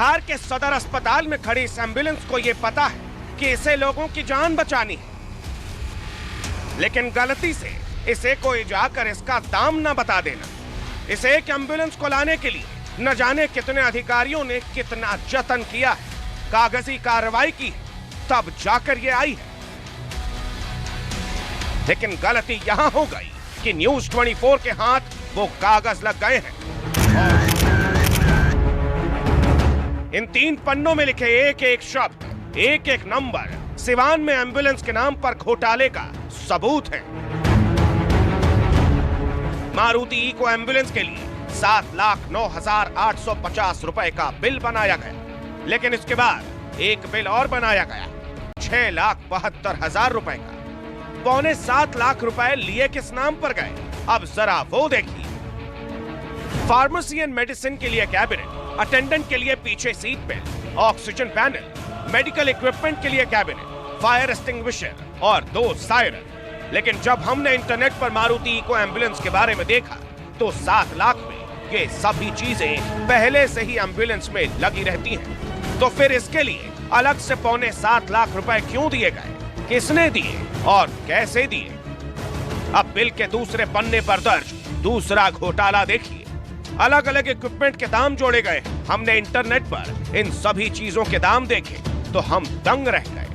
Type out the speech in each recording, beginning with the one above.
बिहार के सदर अस्पताल में खड़ी इस एम्बुलेंस को यह पता है कि इसे लोगों की जान बचानी है, लेकिन गलती से इसे कोई जाकर इसका दाम न बता देना। इस एक एम्बुलेंस को लाने के लिए न जाने कितने अधिकारियों ने कितना जतन किया है, कागजी कार्रवाई की है, तब जाकर ये आई है। लेकिन गलती यहां हो गई कि न्यूज 24 के हाथ वो कागज लग गए हैं और इन 3 पन्नों में लिखे एक एक शब्द, एक एक नंबर सिवान में एम्बुलेंस के नाम पर घोटाले का सबूत है। मारुति इको एम्बुलेंस के लिए 7,09,850 रुपए का बिल बनाया गया, लेकिन इसके बाद एक बिल और बनाया गया 6,72,000 रुपए का। 6.25 लाख रुपए लिए किस नाम पर गए, अब जरा वो देखिए। फार्मेसी एंड मेडिसिन के लिए कैबिनेट, अटेंडेंट के लिए पीछे seat belt, oxygen panel, medical equipment के लिए कैबिनेट, फायर एक्सटिंग्विशर और 2 सायरन। लेकिन जब हमने इंटरनेट पर मारुति इको एम्बुलेंस के बारे में देखा तो 7 लाख में ये सभी चीजें पहले से ही एम्बुलेंस में लगी रहती हैं। तो फिर इसके लिए अलग से 6.25 लाख रुपए क्यों दिए गए, किसने दिए और कैसे दिए? अब बिल के दूसरे पन्ने पर दर्ज दूसरा घोटाला देखिए। अलग अलग इक्विपमेंट के दाम जोड़े गए। हमने इंटरनेट पर इन सभी चीजों के दाम देखे तो हम दंग रह गए।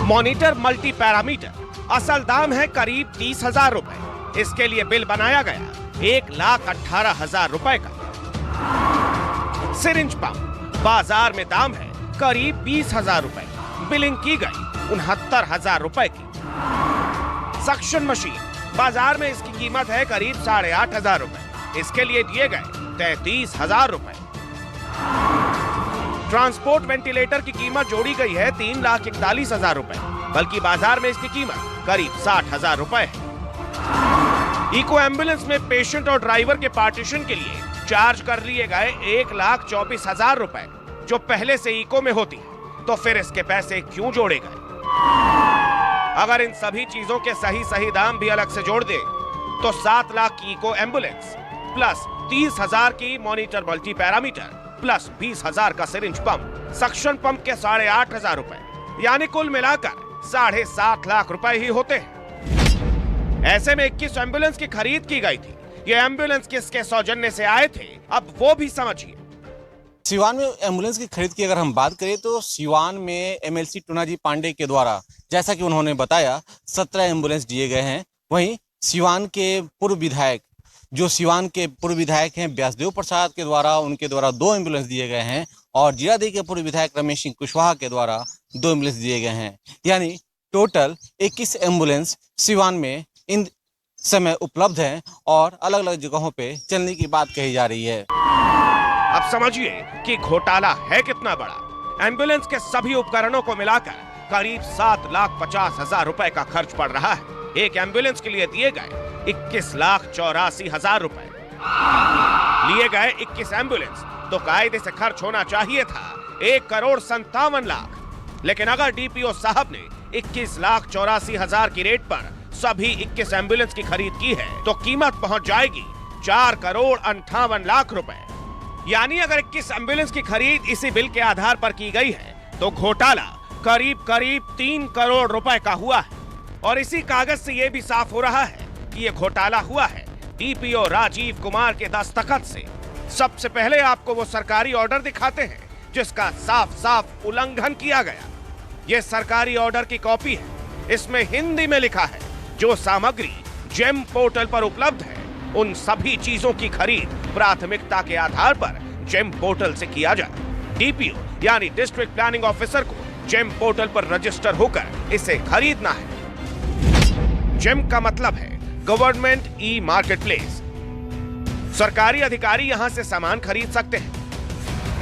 मॉनिटर मल्टी पैरामीटर असल दाम है करीब 30,000 रुपए। इसके लिए बिल बनाया गया 1,18,000 रुपए का। सिरिंज पंप बाजार में दाम है करीब 20,000 रुपए, बिलिंग की गई 69,000 रुपए की। सक्शन मशीन बाजार में इसकी कीमत है करीब 8,500 रुपए, इसके लिए दिए गए 33,000 रुपए। ट्रांसपोर्ट वेंटिलेटर की कीमत जोड़ी गई है 3,41,000 रुपए, बल्कि बाजार में इसकी कीमत करीब 60,000 रुपए है। इको एम्बुलेंस में पेशेंट और ड्राइवर के पार्टीशन के लिए चार्ज कर लिए गए 1,24,000 रुपए, जो पहले से इको में होती है। तो फिर इसके पैसे क्यों जोड़े गए? अगर इन सभी चीजों के सही दाम भी अलग से जोड़ दे तो 7 लाख की इको एम्बुलेंस प्लस 30,000 की मॉनिटर मल्टी पैरामीटर प्लस 20,000 का सिरिंज पंप, सक्शन पंप के 8,500 रुपए, यानी कुल मिलाकर 7.5 लाख रुपए ही होते हैं। ऐसे में 21 एम्बुलेंस की खरीद की गई थी। ये एम्बुलेंस किसके सौजन्य से आए थे, अब वो भी समझिए। सिवान में एम्बुलेंस की खरीद की अगर हम बात करें तो सिवान में एमएलसी टूनाजी पांडे के द्वारा, जैसा कि उन्होंने बताया, 17 एम्बुलेंस दिए गए हैं। वहीं सिवान के पूर्व विधायक, जो सिवान के पूर्व विधायक हैं व्यासदेव प्रसाद के द्वारा, उनके द्वारा 2 एम्बुलेंस दिए गए हैं और जीरादेई के पूर्व विधायक रमेश सिंह कुशवाहा के द्वारा 2 एम्बुलेंस दिए गए हैं। यानी टोटल 21 एम्बुलेंस सिवान में इन समय उपलब्ध हैं और अलग अलग जगहों पे चलने की बात कही जा रही है। अब समझिए कि घोटाला है कितना बड़ा। एम्बुलेंस के सभी उपकरणों को मिलाकर करीब 7,50,000 रुपए का खर्च पड़ रहा है। एक एम्बुलेंस के लिए दिए गए 21,84,000 रुपए। लिए गए 21 एम्बुलेंस तो कायदे से खर्च होना चाहिए था 1,57,00,000। लेकिन अगर डीपीओ साहब ने 21,84,000 की रेट पर सभी 21 एम्बुलेंस की खरीद की है तो कीमत पहुंच जाएगी 4,58,00,000 रुपए। यानी अगर 21 एम्बुलेंस की खरीद इसी बिल के आधार पर की गई है तो घोटाला करीब 3 करोड़ रुपए का हुआ है। और इसी कागज से यह भी साफ हो रहा है कि यह घोटाला हुआ है डीपीओ राजीव कुमार के दस्तखत से। सबसे पहले आपको वो सरकारी ऑर्डर दिखाते हैं जिसका साफ उल्लंघन किया गया। यह सरकारी ऑर्डर की कॉपी है। इसमें हिंदी में लिखा है, जो सामग्री जेम पोर्टल पर उपलब्ध है उन सभी चीजों की खरीद प्राथमिकता के आधार पर जेम पोर्टल से किया जाए। डीपीओ यानी डिस्ट्रिक्ट प्लानिंग ऑफिसर को जेम पोर्टल पर रजिस्टर होकर इसे खरीदना है। जेम का मतलब है गवर्नमेंट ई मार्केट प्लेस। सरकारी अधिकारी यहां से सामान खरीद सकते हैं।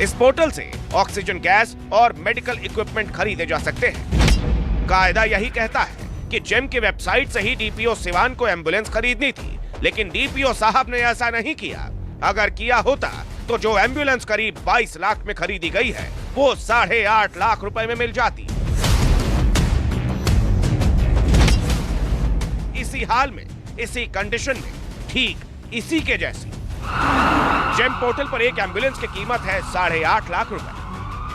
इस पोर्टल से ऑक्सीजन गैस और मेडिकल इक्विपमेंट खरीदे जा सकते हैं। कायदा यही कहता है कि जेम की वेबसाइट से ही डीपीओ सिवान को एम्बुलेंस खरीदनी थी, लेकिन डीपीओ साहब ने ऐसा नहीं किया। अगर किया होता तो जो एम्बुलेंस करीब 22 लाख में खरीदी गई है वो 8.5 लाख रुपए में मिल जाती। इसी हाल में, इसी कंडीशन में, ठीक इसी के जैसी जेम पोर्टल पर एक एम्बुलेंस की कीमत है 8.5 लाख रुपए।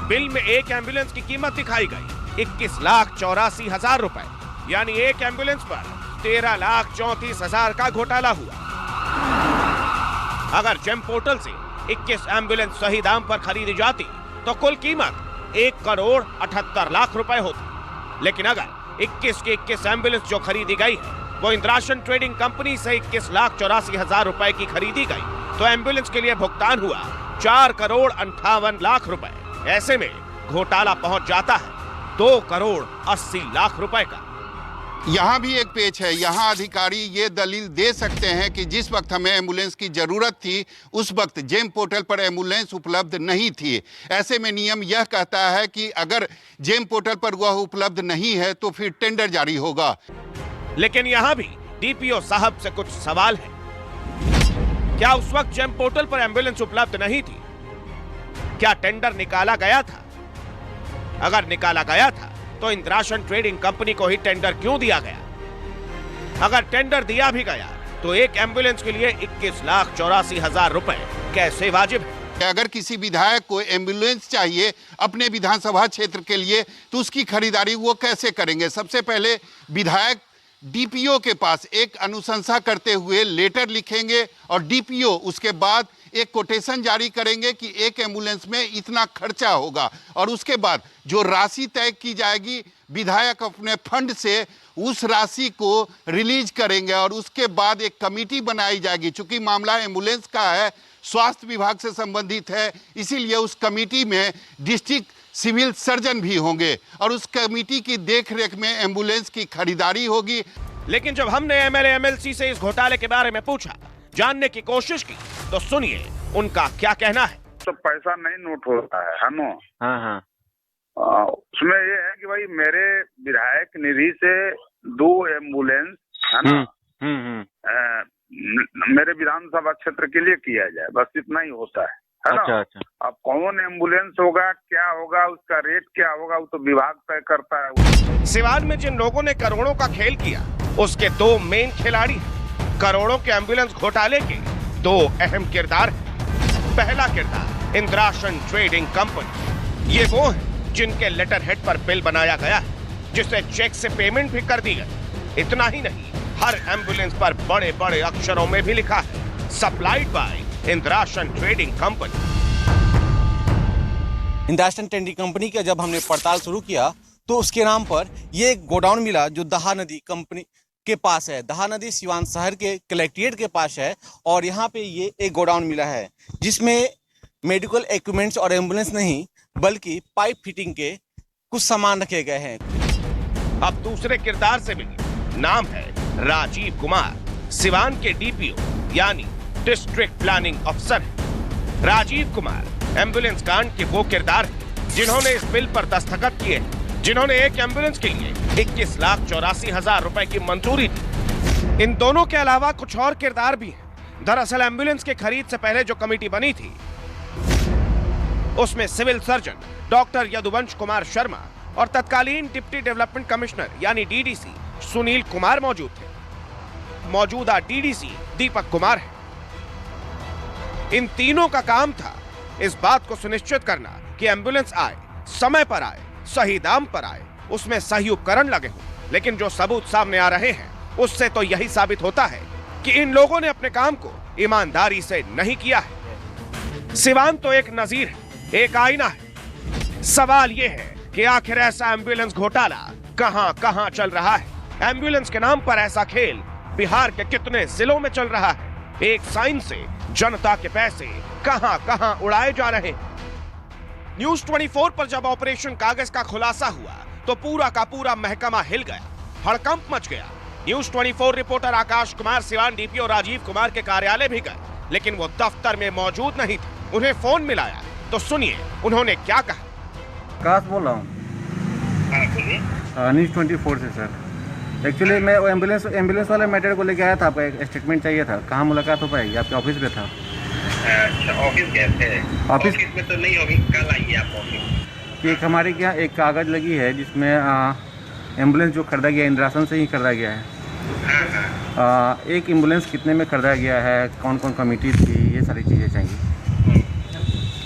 बिल में एक एम्बुलेंस की कीमत दिखाई गई 21,84,000 रुपए, यानी एक एम्बुलेंस पर 13,34,000 का घोटाला हुआ। अगर जेम पोर्टल से 21 एम्बुलेंस सही दाम पर खरीदी जाती तो कुल कीमत 1,78,00,000 रुपए होती। लेकिन अगर 21 की 21 एम्बुलेंस जो खरीदी गई है वो इंद्रासन ट्रेडिंग कंपनी से 21,84,000 रुपए की खरीदी गई, तो एम्बुलेंस के लिए भुगतान हुआ 4,58,00,000 रुपए। ऐसे में घोटाला पहुंच जाता है 2,80,00,000 रुपए का। यहाँ भी एक पेच है। यहाँ अधिकारी ये दलील दे सकते हैं कि जिस वक्त हमें एम्बुलेंस की जरूरत थी उस वक्त जेम पोर्टल पर एम्बुलेंस उपलब्ध नहीं थी। ऐसे में नियम यह कहता है कि अगर जेम पोर्टल पर वह उपलब्ध नहीं है तो फिर टेंडर जारी होगा। लेकिन यहाँ भी डीपीओ साहब से कुछ सवाल है। क्या उस वक्त जेम पोर्टल पर एम्बुलेंस उपलब्ध नहीं थी? क्या टेंडर निकाला गया था? अगर निकाला गया था तो इंद्रासन ट्रेडिंग कंपनी को ही टेंडर क्यों दिया गया? अगर टेंडर दिया भी गया तो एक एम्बुलेंस के लिए 21,84,000 रुपए कैसे वाजिब है? अगर किसी विधायक को एम्बुलेंस चाहिए अपने विधानसभा क्षेत्र के लिए तो उसकी खरीदारी वो कैसे करेंगे? सबसे पहले विधायक डीपीओ के पास एक अनुशंसा करते हुए लेटर लिखेंगे और डीपीओ उसके बाद एक कोटेशन जारी करेंगे कि एक एम्बुलेंस में इतना खर्चा होगा, और उसके बाद जो राशि तय की जाएगी विधायक अपने फंड से उस राशि को रिलीज करेंगे और उसके बाद एक कमेटी बनाई जाएगी। चूंकि मामला एम्बुलेंस का है, स्वास्थ्य विभाग से संबंधित है, इसीलिए उस कमेटी में डिस्ट्रिक्ट सिविल सर्जन भी होंगे और उस कमेटी की देखरेख में एम्बुलेंस की खरीदारी होगी। लेकिन जब हमने एमएलए एमएलसी से इस घोटाले के बारे में पूछा, जानने की कोशिश की, तो सुनिए उनका क्या कहना है। तो पैसा नहीं नोट होता है ना? हाँ। उसमें ये है कि भाई मेरे विधायक निधि से 2 एम्बुलेंस है ना मेरे विधानसभा क्षेत्र के लिए किया जाए, बस इतना ही होता है ना? अच्छा। अब कौन एम्बुलेंस होगा, क्या होगा, उसका रेट क्या होगा, वो तो विभाग तय करता है। सिवान में जिन लोगों ने करोड़ों का खेल किया उसके 2 मेन खिलाड़ी हैं। करोड़ों के एम्बुलेंस घोटाले के 2 अहम किरदार हैं। पहला किरदार इंद्रासन ट्रेडिंग कंपनी। ये वो है जिनके लेटर हेड पर बिल बनाया गया है, जिसे चेक से पेमेंट भी कर दी गई। इतना ही नहीं, हर एम्बुलेंस पर बड़े बड़े अक्षरों में भी लिखा है supplied by Indrasan trading company. Indrasan trading company का जब हमने पड़ताल शुरू किया तो उसके नाम पर ये एक गोडाउन मिला जो दहा नदी कंपनी के पास है। दहा नदी सिवान शहर के कलेक्ट्रेट के पास है और यहाँ पे ये एक गोडाउन मिला है जिसमें मेडिकल इक्विपमेंट्स और एम्बुलेंस नहीं बल्कि पाइप फिटिंग के कुछ सामान रखे गए हैं। अब दूसरे किरदार से मिली। नाम है राजीव कुमार, सिवान के डीपीओ यानी डिस्ट्रिक्ट प्लानिंग अफसर। राजीव कुमार एम्बुलेंस कांड के वो किरदार हैं जिन्होंने इस बिल पर दस्तखत किए, जिन्होंने एक एम्बुलेंस के लिए 21,84,000 रुपए की मंजूरी दी। इन दोनों के अलावा कुछ और किरदार भी हैं। दरअसल एम्बुलेंस की खरीद से पहले जो कमेटी बनी थी उसमें सिविल सर्जन डॉक्टर यदुवंश कुमार शर्मा और तत्कालीन डिप्टी डेवलपमेंट कमिश्नर यानी डीडीसी सुनील कुमार मौजूद थे। मौजूदा डीडीसी दीपक कुमार है। इन तीनों का काम था इस बात को सुनिश्चित करना कि एम्बुलेंस आए, समय पर आए, सही दाम पर आए, उसमें सही उपकरण लगे हों। लेकिन जो सबूत सामने आ रहे हैं उससे तो यही साबित होता है कि इन लोगों ने अपने काम को ईमानदारी से नहीं किया है। सिवान तो एक नजीर है, एक आईना है। सवाल यह है कि आखिर ऐसा एम्बुलेंस घोटाला कहां कहां चल रहा है? एम्बुलेंस के नाम पर ऐसा खेल बिहार के कितने जिलों में चल रहा है? एक साइन से जनता के पैसे कहां कहां उड़ाए जा रहे हैं? न्यूज 24 पर जब ऑपरेशन कागज का खुलासा हुआ तो पूरा का पूरा महकमा हिल गया, हड़कंप मच गया। News 24 reporter Akash Kumar Siwan DPO Rajiv Kumar के कार्यालय भी गए, लेकिन वो दफ्तर में मौजूद नहीं थे। उन्हें फोन मिलाया तो सुनिए उन्होंने क्या कहा। आकाश बोल रहा हूँ न्यूज 24 से सर। एक्चुअली मैं वो एम्बुलेंस वाले मैटर को लेके आया था, आपका एक स्टेटमेंट चाहिए था। कहाँ मुलाकात हो पाएगी? आपके ऑफिस पे था। अच्छा, ऑफिस गए थे? ऑफिस में तो नहीं होगी, कल आइए आप ऑफिस। एक हमारे यहाँ एक कागज़ लगी है जिसमें एम्बुलेंस जो खरीदा गया इंद्रासन से ही खरीदा गया है। एक एम्बुलेंस कितने में खरीदा गया है, कौन कौन कमेटी थी, ये सारी चीज़ें चाहिए।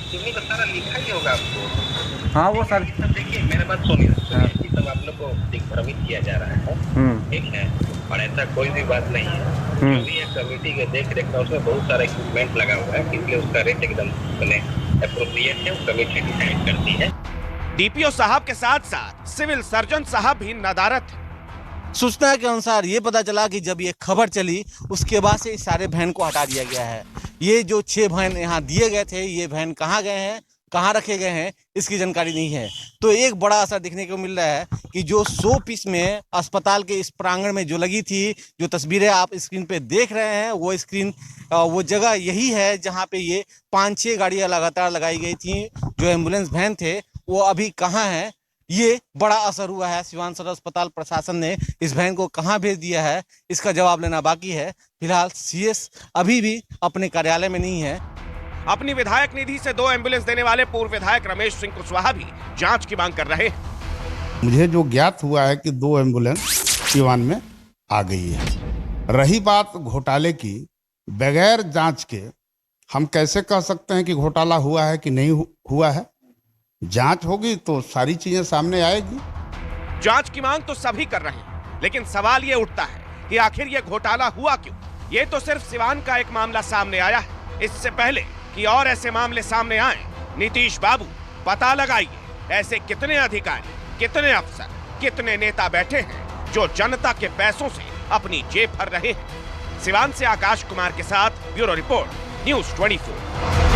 क्योंकि तो सारा लिखा ही होगा आपको। हाँ वो सारी सब देखिए, मेरे बात सुनिए, ये सब आप लोग को दिग्भ्रमित किया जा रहा है, ठीक है, और ऐसा कोई भी बात नहीं है। जो भी है कमेटी के देख रेख का, उसमें बहुत सारा इक्विपमेंट लगा हुआ है, इसलिए उसका रेट एकदम एप्रोप्रिएट है, वो कमेटी डिसाइड करती है। डीपीओ साहब के साथ साथ सिविल सर्जन साहब भी नदारत है। सूचना के अनुसार ये पता चला कि जब ये खबर चली उसके बाद से इस सारे वैन को हटा दिया गया है। ये जो 6 वैन यहाँ दिए गए थे, ये वैन कहाँ गए हैं, कहाँ रखे गए हैं, इसकी जानकारी नहीं है। तो एक बड़ा असर देखने को मिल रहा है कि जो 100 पीस में अस्पताल के इस प्रांगण में जो लगी थी, जो तस्वीरें आप स्क्रीन पे देख रहे हैं, वो जगह यही है जहाँ पे ये 5-6 गाड़ियाँ लगातार लगाई गई थी। जो एम्बुलेंस वैन थे वो अभी कहाँ हैं, ये बड़ा असर हुआ है। सिवान सदर अस्पताल प्रशासन ने इस वैन को कहां भेज दिया है, इसका जवाब लेना बाकी है। फिलहाल सीएस अभी भी अपने कार्यालय में नहीं है। अपनी विधायक निधि से 2 एम्बुलेंस देने वाले पूर्व विधायक रमेश सिंह कुशवाहा भी जांच की मांग कर रहे हैं। मुझे जो ज्ञात हुआ है कि 2 एम्बुलेंस सिवान में आ गई है। रही बात घोटाले की, बगैर जांच के हम कैसे कह सकते हैं कि घोटाला हुआ है कि नहीं हुआ है? जांच होगी तो सारी चीजें सामने आएगी। जांच की मांग तो सभी कर रहे हैं, लेकिन सवाल ये उठता है कि आखिर ये घोटाला हुआ क्यों? ये तो सिर्फ सिवान का एक मामला सामने आया है। इससे पहले कि और ऐसे मामले सामने आए, नीतीश बाबू पता लगाइए ऐसे कितने अधिकारी, कितने अफसर, कितने नेता बैठे हैं जो जनता के पैसों से अपनी जेब भर रहे हैं। सिवान से आकाश कुमार के साथ ब्यूरो रिपोर्ट, न्यूज़ 24।